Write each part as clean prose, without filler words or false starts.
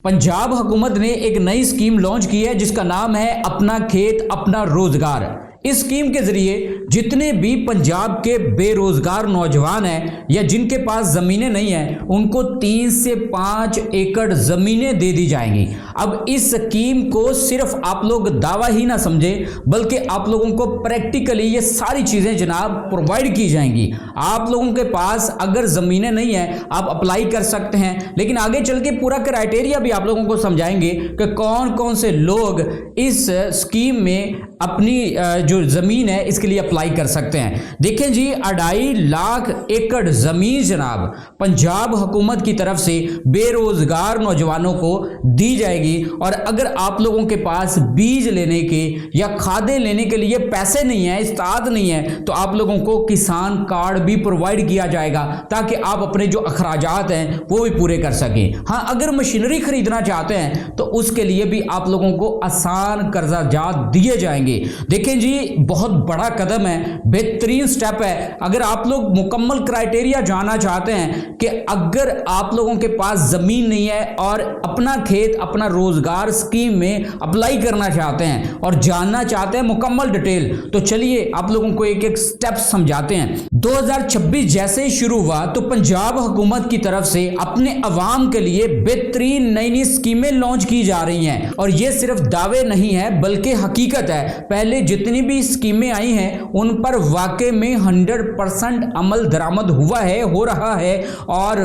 पंजाब हुकूमत ने एक नई स्कीम लॉन्च की है जिसका नाम है अपना खेत अपना रोजगार। इस स्कीम के जरिए जितने भी पंजाब के बेरोजगार नौजवान हैं या जिनके पास जमीनें नहीं हैं उनको 3 से 5 एकड़ जमीनें दे दी जाएंगी। अब इस स्कीम को सिर्फ आप लोग दावा ही ना समझे बल्कि आप लोगों को प्रैक्टिकली ये सारी चीजें जनाब प्रोवाइड की जाएंगी। आप लोगों के पास अगर जमीनें नहीं है आप अप्लाई कर सकते हैं, लेकिन आगे चल के पूरा क्राइटेरिया भी आप लोगों को समझाएंगे कि कौन कौन से लोग इस स्कीम में अपनी जो जमीन है इसके लिए अप्लाई कर सकते हैं। देखें जी, 2.5 लाख एकड़ जमीन जनाब पंजाब हुकूमत की तरफ से बेरोजगार नौजवानों को दी जाएगी। और अगर आप लोगों के पास बीज लेने के या खादें लेने के लिए पैसे नहीं है, इस्ताद नहीं है, तो आप लोगों को किसान कार्ड भी प्रोवाइड किया जाएगा ताकि आप अपने जो अखराजात हैं वो भी पूरे कर सकें। हाँ, अगर मशीनरी खरीदना चाहते हैं तो उसके लिए भी आप लोगों को आसान कर्जाजात दिए जाएंगे। देखें जी, बहुत बड़ा कदम है, बेहतरीन स्टेप है। अगर आप लोग मुकम्मल क्राइटेरिया जानना चाहते हैं कि अगर आप लोगों के पास जमीन नहीं है और अपना खेत अपना रोजगार स्कीम में अप्लाई करना चाहते हैं और जानना चाहते हैं मुकम्मल डिटेल, तो चलिए आप लोगों को एक एक स्टेप समझाते हैं। 2026 जैसे ही शुरू हुआ तो पंजाब हुकूमत की तरफ से अपने अवाम के लिए बेहतरीन नई नई स्कीमें लॉन्च की जा रही हैं। और ये सिर्फ दावे नहीं है बल्कि हकीकत है। पहले जितनी भी स्कीमें आई हैं उन पर वाकई में 100% अमल दरामद हुआ है, हो रहा है। और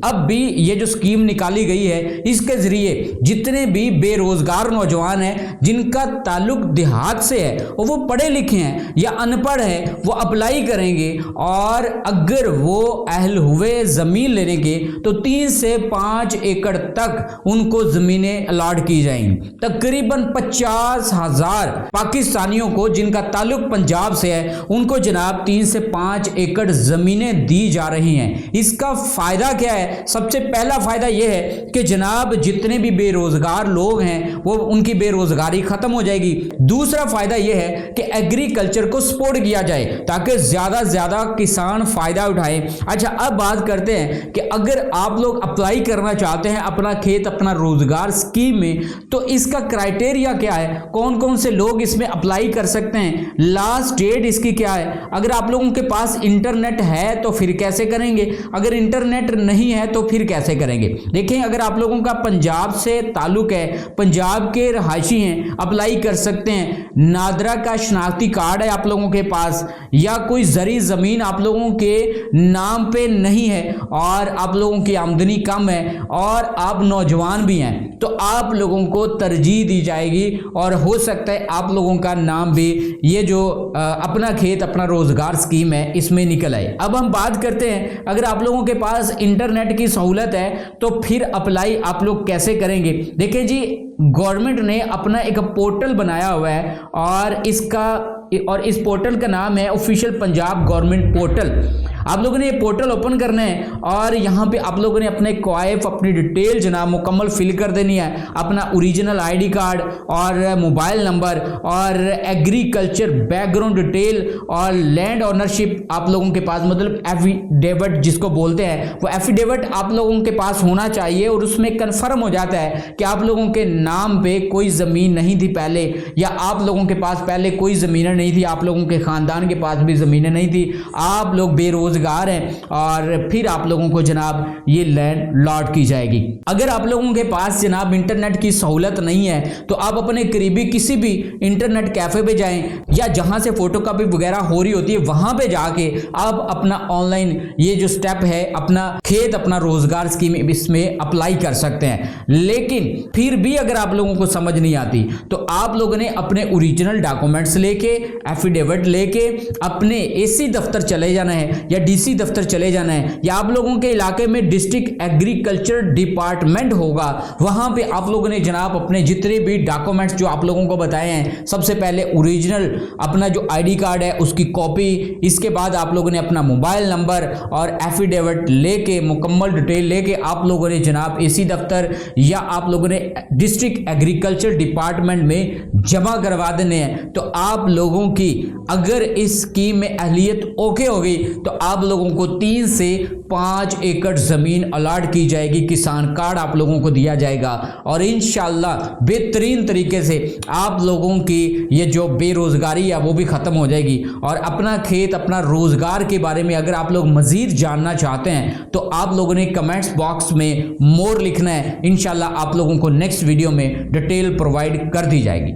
अब भी ये जो स्कीम निकाली गई है इसके जरिए जितने भी बेरोजगार नौजवान हैं जिनका ताल्लुक देहात से है और वो पढ़े लिखे हैं या अनपढ़ है वो अप्लाई करेंगे और अगर वो अहल हुए जमीन लेने के तो 3 से 5 एकड़ तक उनको जमीनें अलॉट की जाएंगी। तकरीबन 50,000 पाकिस्तानियों को जिनका ताल्लुक पंजाब से है उनको जनाब 3 से 5 एकड़ जमीनें दी जा रही हैं। इसका फायदा क्या है? सबसे पहला फायदा यह है कि जनाब जितने भी बेरोजगार लोग हैं वो उनकी बेरोजगारी खत्म हो जाएगी। दूसरा फायदा यह है कि एग्रीकल्चर को सपोर्ट किया जाए ताकि ज्यादा से ज्यादा किसान फायदा उठाएं। अच्छा, अब बात करते हैं कि अगर आप लोग अप्लाई करना चाहते हैं अपना खेत अपना रोजगार स्कीम में तो इसका क्राइटेरिया क्या है, कौन कौन से लोग इसमें अप्लाई कर सकते हैं, लास्ट डेट इसकी क्या है। अगर आप लोगों के पास इंटरनेट है तो फिर कैसे करेंगे, अगर इंटरनेट नहीं है तो फिर कैसे करेंगे। देखें, अगर आप लोगों का पंजाब से ताल्लुक है, पंजाब के रहायशी हैं, अप्लाई कर सकते हैं। नादरा का शनाख्ती कार्ड है आप लोगों के पास या कोई जरी जमीन आप लोगों के नाम पे नहीं है और आप लोगों की आमदनी कम है और आप नौजवान भी हैं तो आप लोगों को तरजीह दी जाएगी और हो सकता है आप लोगों का नाम भी ये जो अपना खेत अपना रोजगार स्कीम है इसमें निकल आए। अब हम बात करते हैं, अगर आप लोगों के पास इंटरनेट की सहूलत है तो फिर अप्लाई आप लोग कैसे करेंगे। देखिए जी, गवर्नमेंट ने अपना एक पोर्टल बनाया हुआ है और इस पोर्टल का नाम है ऑफिशियल पंजाब गवर्नमेंट पोर्टल। आप लोगों ने ये पोर्टल ओपन करना है और यहाँ पे आप लोगों ने अपने क्वाइफ अपनी डिटेल जनाब मुकम्मल फिल कर देनी है, अपना ओरिजिनल आईडी कार्ड और मोबाइल नंबर और एग्रीकल्चर बैकग्राउंड डिटेल और लैंड ओनरशिप आप लोगों के पास, मतलब एफिडेविट जिसको बोलते हैं, वो एफिडेविट आप लोगों के पास होना चाहिए और उसमें कन्फर्म हो जाता है कि आप लोगों के नाम पे कोई ज़मीन नहीं थी पहले या आप लोगों के पास पहले कोई ज़मीनें नहीं थी, आप लोगों के ख़ानदान के पास भी ज़मीनें नहीं थी, आप लोग बेरोजगार हैं और फिर आप लोगों को जनाब ये लैंड लॉट की जाएगी। अगर आप लोगों के पास जनाब इंटरनेट की सहूलत नहीं है तो आप अपने करीबी किसी भी इंटरनेट कैफ़े पे जाएं या जहां से फोटोकॉपी वगैरह हो रही होती है वहां पे जाके आप अपना ऑनलाइन ये जो स्टेप है अपना खेत अपना रोजगार स्कीम इसमें अप्लाई कर सकते हैं। लेकिन फिर भी अगर आप लोगों को समझ नहीं आती तो आप लोगों ने अपने ओरिजिनल डॉक्यूमेंट्स लेके एफिडेविट लेके अपने एसी दफ्तर चले जाना है या डीसी दफ्तर चले जाना है या आप लोगों के इलाके में डिस्ट्रिक्ट एग्रीकल्चर डिपार्टमेंट होगा, वहां पे आप लोगों ने जनाब अपने जितने भी डॉक्यूमेंट्स जो आप लोगों को बताए हैं, सबसे पहले ओरिजिनल अपना जो आईडी कार्ड है उसकी कॉपी, इसके बाद आप लोगों ने अपना मोबाइल नंबर और एफिडेविट लेके मुकम्मल डिटेल लेके आप लोगों ने जनाब एसी दफ्तर या आप लोगों ने डिस्ट्रिक्ट एग्रीकल्चर डिपार्टमेंट में जमा करवा देने हैं। तो आप लोगों की अगर इस स्कीम में अहलियत ओके हो गई तो आप आप लोगों को 3 से 5 एकड़ ज़मीन अलॉट की जाएगी, किसान कार्ड आप लोगों को दिया जाएगा और इंशाल्लाह बेहतरीन तरीके से आप लोगों की ये जो बेरोज़गारी है वो भी ख़त्म हो जाएगी। और अपना खेत अपना रोज़गार के बारे में अगर आप लोग मज़ीद जानना चाहते हैं तो आप लोगों ने कमेंट्स बॉक्स में मोर लिखना है। इंशाल्लाह आप लोगों को नेक्स्ट वीडियो में डिटेल प्रोवाइड कर दी जाएगी।